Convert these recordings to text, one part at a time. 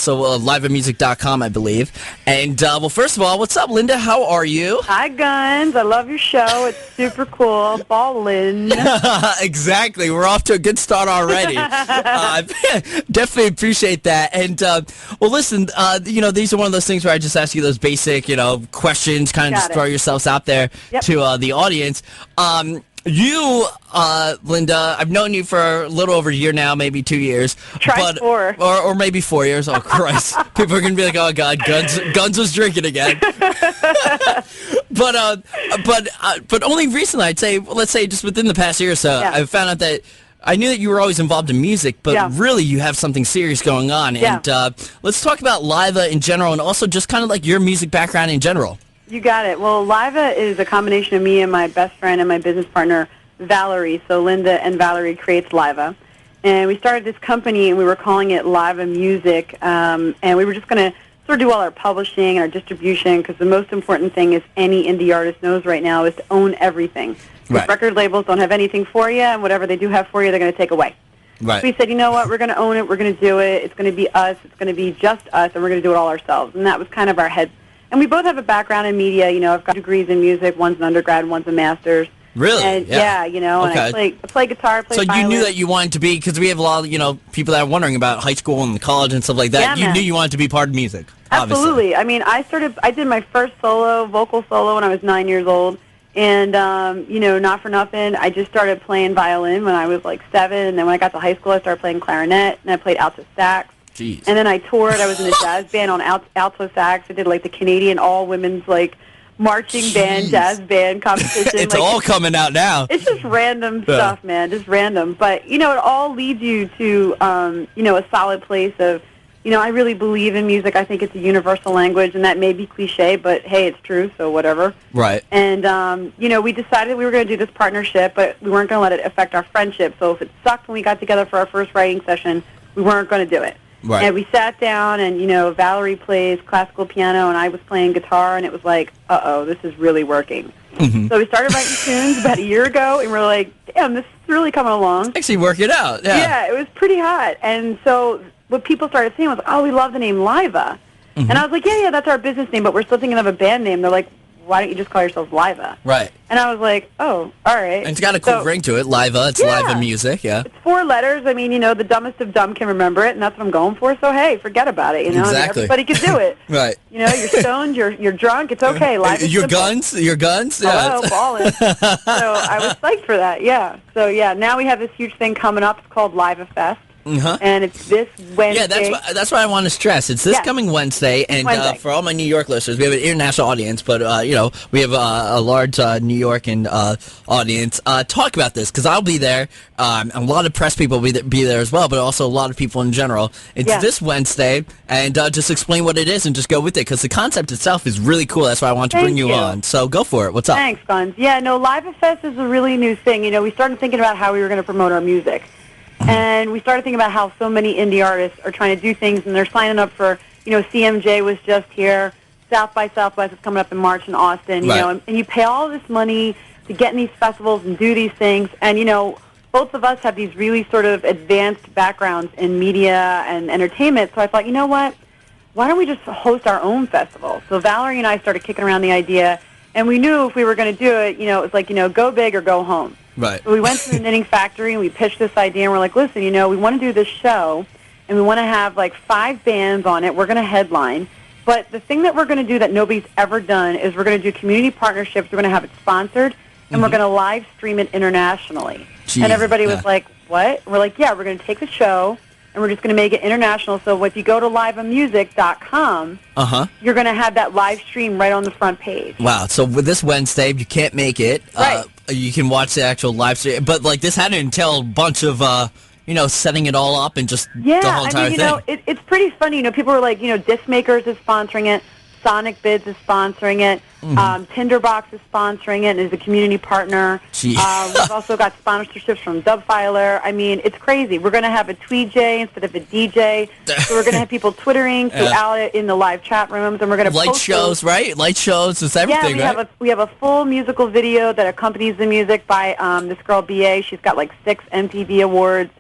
So livemusic.com, I believe. And, well, first of all, what's up, Lynda? How are you? Hi, Gunz. I love your show. It's super cool. Ballin'. Exactly. We're off to a good start already. Definitely appreciate that. And, well, listen, these are one of those things where I just ask you those basic, questions, kind of just throw yourselves out there to the audience. You, Lynda, I've known you for a little over a year now, maybe 2 years. Try 4. Or maybe 4 years. Oh, Christ. People are going to be like, oh, God, Gunz was drinking again. But only recently, I'd say, let's say just within the past year or so, I found out that I knew that you were always involved in music, but really you have something serious going on. And let's talk about Lyva in general and also just kind of like your music background in general. You got it. Well, Lyva is a combination of me and my best friend and my business partner, Valerie. So Lynda and Valerie creates Lyva. And we started this company, and we were calling it Lyva Music. And we were just going to sort of do all our publishing and our distribution, because the most important thing is any indie artist knows right now is to own everything. Right. Record labels don't have anything for you, and whatever they do have for you, they're going to take away. Right. So we said, you know what, we're going to own it, we're going to do it, it's going to be us, it's going to be just us, and we're going to do it all ourselves. And that was kind of our head. And we both have a background in media. I've got degrees in music. One's an undergrad, one's a master's. Really? And, and I play guitar, play violin. So you knew that you wanted to be, because we have a lot of, people that are wondering about high school and college and stuff like that. You knew you wanted to be part of music, Absolutely. Obviously. I mean, I did my first vocal solo when I was 9 years old. And, not for nothing, I just started playing violin when I was like 7. And then when I got to high school, I started playing clarinet, and I played alto sax. Jeez. And then I toured. I was in a jazz band on alto sax. I did like the Canadian all-women's marching band, jazz band competition. It's all coming out now. It's just random stuff, man, just random. But, it all leads you to, a solid place of, I really believe in music. I think it's a universal language, and that may be cliche, but, hey, it's true, so whatever. Right. And, we decided we were going to do this partnership, but we weren't going to let it affect our friendship. So if it sucked when we got together for our first writing session, we weren't going to do it. Right. And we sat down, and, Valerie plays classical piano, and I was playing guitar, and it was like, uh-oh, this is really working. Mm-hmm. So we started writing tunes about a year ago, and we're like, damn, this is really coming along. Actually working out, Yeah, it was pretty hot. And so what people started saying was, oh, we love the name Lyva. Mm-hmm. And I was like, yeah, that's our business name, but we're still thinking of a band name. They're like, why don't you just call yourself Lyva? Right. And I was like, oh, all right. And it's got a cool ring to it, Lyva. It's Lyva Music, It's 4 letters. I mean, the dumbest of dumb can remember it, and that's what I'm going for. So, hey, forget about it, Exactly. Everybody can do it. Right. You're stoned, you're drunk, it's okay. Life is your simple. Guns? Yeah. Hello, ballin'. So I was psyched for that, So, now we have this huge thing coming up. It's called Lyva Fest. Uh-huh. And it's this Wednesday. Yeah, that's what I want to stress. It's this coming Wednesday, and for all my New York listeners, we have an international audience, but we have a large New York audience. Talk about this, because I'll be there. A lot of press people will be there as well, but also a lot of people in general. It's this Wednesday, and just explain what it is and just go with it, because the concept itself is really cool. That's why I want to bring you on. So go for it. What's up? Thanks, Gunz. Yeah, no, Lyva Fest is a really new thing. We started thinking about how we were going to promote our music. And we started thinking about how so many indie artists are trying to do things, and they're signing up for, CMJ was just here, South by Southwest is coming up in March in Austin, and you pay all this money to get in these festivals and do these things, and, both of us have these really sort of advanced backgrounds in media and entertainment, so I thought, you know what, why don't we just host our own festival? So Valerie and I started kicking around the idea, and we knew if we were going to do it, it was like, go big or go home. Right. So we went to the Knitting Factory, and we pitched this idea, and we're like, listen, we want to do this show, and we want to have, 5 bands on it. We're going to headline. But the thing that we're going to do that nobody's ever done is we're going to do community partnerships. We're going to have it sponsored, and we're going to live stream it internationally. Jeez, and everybody was like, what? We're like, yeah, we're going to take the show, and we're just going to make it international. So if you go to livemusic.com, you're going to have that live stream right on the front page. Wow. So with this Wednesday, if you can't make it, you can watch the actual live stream. But, this had to entail a bunch of, setting it all up and just the whole entire thing. It's pretty funny. People were like, Disc Makers is sponsoring it. Sonic Bids is sponsoring it. Tinderbox is sponsoring it and is a community partner. We've also got sponsorships from Dubfiler. I mean, it's crazy. We're going to have a tweejay instead of a DJ. So we're going to have people twittering throughout it in the live chat rooms, and we're going to light shows, right? Light shows, it's everything, right? We have a full musical video that accompanies the music by this girl, BA. She's got 6 MTV awards.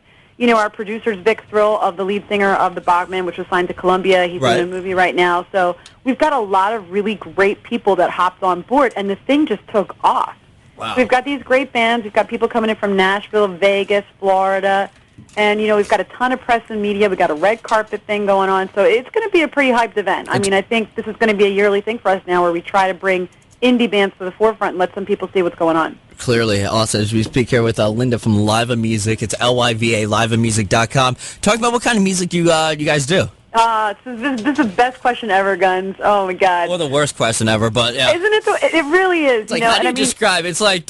our producer's Vic Thrill of the lead singer of the Bachman, which was signed to Columbia. He's in a movie right now. So we've got a lot of really great people that hopped on board, and the thing just took off. Wow. We've got these great bands. We've got people coming in from Nashville, Vegas, Florida. And, we've got a ton of press and media. We've got a red carpet thing going on. So it's going to be a pretty hyped event. I mean, I think this is going to be a yearly thing for us now where we try to bring indie bands to the forefront and let some people see what's going on. Clearly. Also, as we speak here with Lynda from Lyva Music, it's Lyva, lyvamusic.com. Talk about what kind of music you guys do. This is the best question ever, Gunz. Oh, my God. Or the worst question ever, but yeah. Isn't it? It really is. It's like, how do you describe? It's like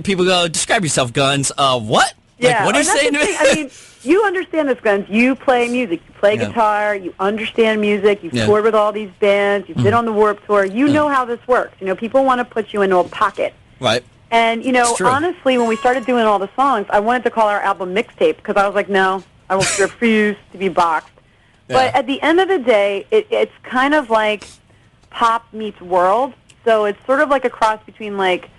people go, describe yourself, Gunz. What? Yeah. Like, what are you saying to me? I mean, you understand this, Gunz. You play music. You play guitar. You understand music. You've toured with all these bands. You've been on the Warped Tour. You know how this works. People want to put you into a pocket. Right. And, honestly, when we started doing all the songs, I wanted to call our album Mixtape because I was like, no, I will refuse to be boxed. Yeah. But at the end of the day, it's kind of like pop meets world. So it's sort of like a cross between, like,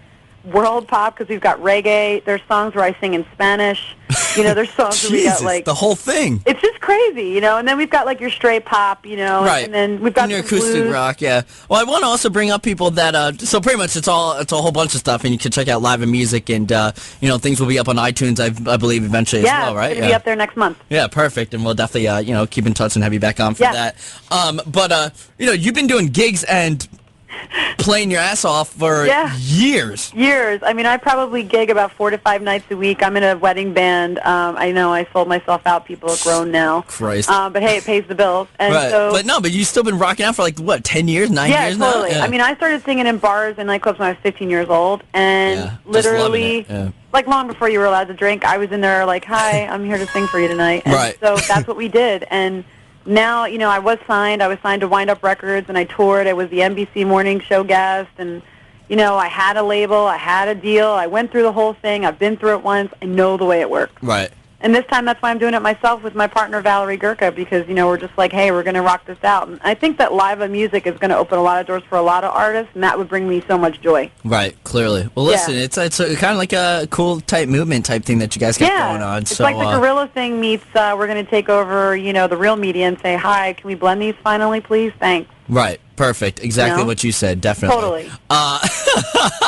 world pop because we've got reggae. There's songs where I sing in Spanish. There's songs where we got like the whole thing. It's just crazy, and then we've got like your straight pop, right. And then we've got your acoustic blues. rock. Yeah. Well, I want to also bring up people that so pretty much it's a whole bunch of stuff, and you can check out Lyva Music, and things will be up on iTunes, I believe, eventually as well, right? It's gonna be up there next month. Yeah, perfect, and we'll definitely keep in touch and have you back on for that. But you've been doing gigs and playing your ass off for years. I mean, I probably gig about 4 to 5 nights a week. I'm in a wedding band. I know I sold myself out. People are grown now. Christ. But hey, it pays the bills. And right. so, but you've still been rocking out for 10 years, 9 years now? Totally. Yeah, I mean, I started singing in bars and nightclubs when I was 15 years old. And literally, long before you were allowed to drink, I was in there like, hi, I'm here to sing for you tonight. And right. So that's what we did. And now, I was signed to Wind Up Records, and I toured. I was the NBC morning show guest, and, I had a label, I had a deal. I went through the whole thing. I've been through it once. I know the way it works. Right. And this time, that's why I'm doing it myself with my partner, Valerie Gurka, because, we're just like, hey, we're going to rock this out. And I think that Lyva Music is going to open a lot of doors for a lot of artists, and that would bring me so much joy. Right, clearly. Well, listen, it's kind of like a cool type movement type thing that you guys got going on. It's like the guerrilla thing meets we're going to take over, the real media and say, hi, can we blend these finally, please? Thanks. Right. Perfect. Exactly what you said. Definitely. Totally.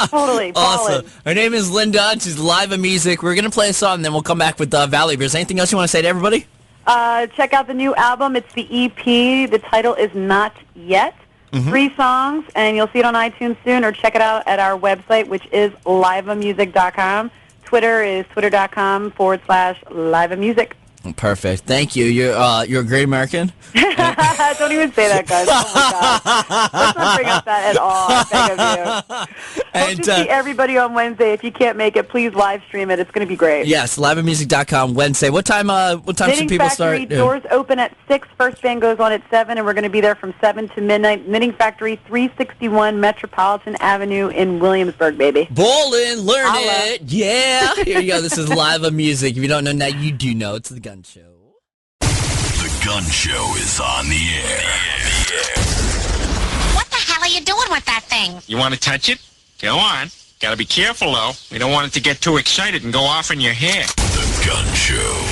Totally. Awesome. Her name is Lynda. She's Lyva Music. We're going to play a song, and then we'll come back with Valerie. Is there anything else you want to say to everybody? Check out the new album. It's the EP. The title is Not Yet. 3 songs, and you'll see it on iTunes soon, or check it out at our website, which is lyvamusic.com. Twitter is twitter.com/lyvamusic. Perfect. Thank you. You're a great American. Don't even say that, guys. Oh, my God. Let's not bring up that at all. I beg of you. Hope to see everybody on Wednesday. If you can't make it, please live stream it. It's going to be great. Yes, lyvamusic.com Wednesday. What time should people start? Doors open at 6. First band goes on at 7, and we're going to be there from 7 to midnight. Knitting Factory, 361 Metropolitan Avenue in Williamsburg, baby. Ballin', learn it. Yeah. Here you go. This is Lyva Music. If you don't know now, you do know. It's the Gunz Show. The Gunz Show is on the air. What the hell are you doing with that thing? You want to touch it? Go on. Gotta be careful, though. We don't want it to get too excited and go off in your hair. The Gunz Show.